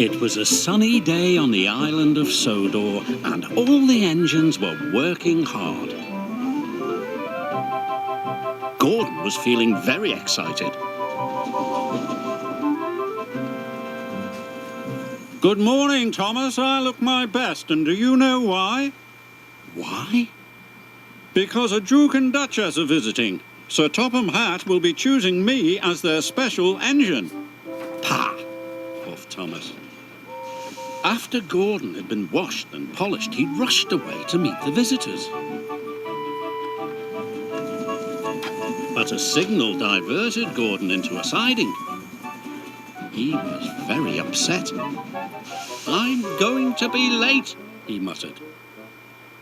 It was a sunny day on the island of Sodor, and all the engines were working hard. Gordon was feeling very excited. Good morning, Thomas. I look my best, and do you know why? Why? Because a Duke and Duchess are visiting. Sir Topham Hatt will be choosing me as their special engine. Pah! Puffed Thomas. After Gordon had been washed and polished, he rushed away to meet the visitors. But a signal diverted Gordon into a siding. He was very upset. "I'm going to be late," he muttered.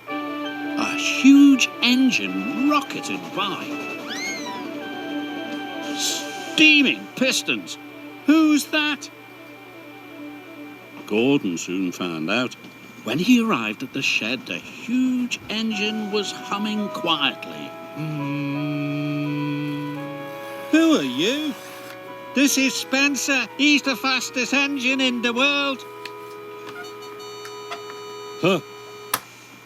A huge engine rocketed by. Steaming pistons! Who's that? Gordon soon found out. When he arrived at the shed, the huge engine was humming quietly. Who are you? This is Spencer. He's the fastest engine in the world. Huh.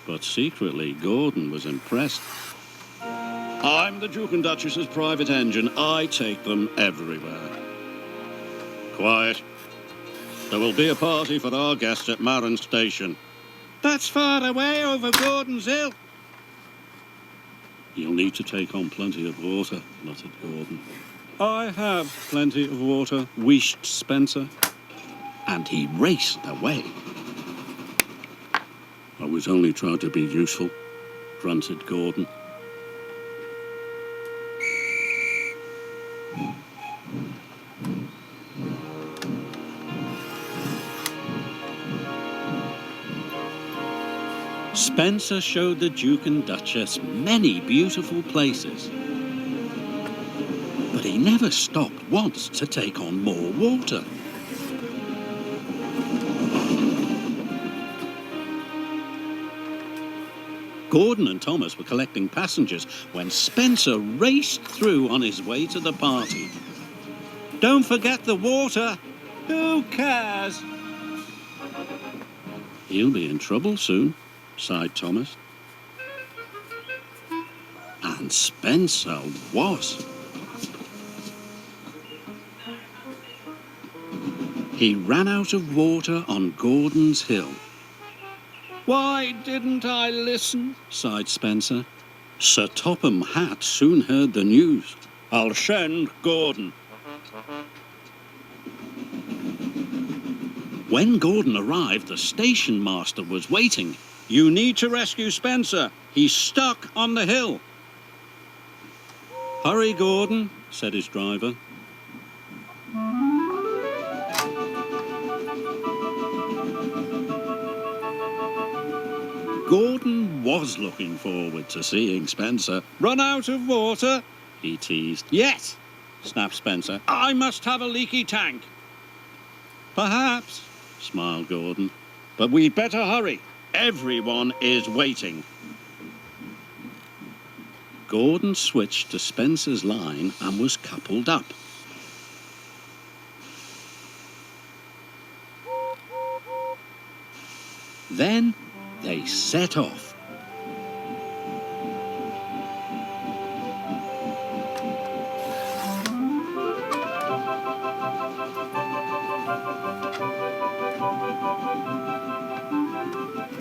But secretly, Gordon was impressed. I'm the Duke and Duchess's private engine. I take them everywhere. Quiet. There will be a party for our guests at Marron Station. That's far away over Gordon's Hill. You'll need to take on plenty of water, muttered Gordon. I have plenty of water, wheezed Spencer. And he raced away. I was only trying to be useful, grunted Gordon. Spencer showed the Duke and Duchess many beautiful places. But he never stopped once to take on more water. Gordon and Thomas were collecting passengers when Spencer raced through on his way to the party. Don't forget the water. Who cares? He'll be in trouble soon, sighed Thomas. And Spencer was. He ran out of water on Gordon's Hill. Why didn't I listen? Sighed Spencer. Sir Topham Hatt soon heard the news. I'll send Gordon. When Gordon arrived, the station master was waiting. You need to rescue Spencer. He's stuck on the hill. Hurry, Gordon, said his driver. Gordon was looking forward to seeing Spencer. Run out of water? He teased. Yes, snapped Spencer. I must have a leaky tank. Perhaps, smiled Gordon. But we'd better hurry. Everyone is waiting. Gordon switched to Spencer's line and was coupled up. Then they set off.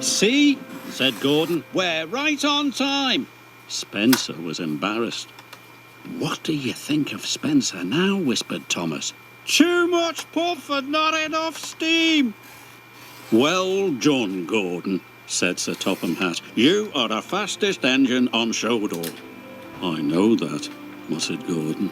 See, said Gordon, we're right on time. Spencer was embarrassed. What do you think of Spencer now? Whispered Thomas. Too much puff and not enough steam. Well done, Gordon, said Sir Topham Hatt. You are the fastest engine on Sodor. I know that, muttered Gordon.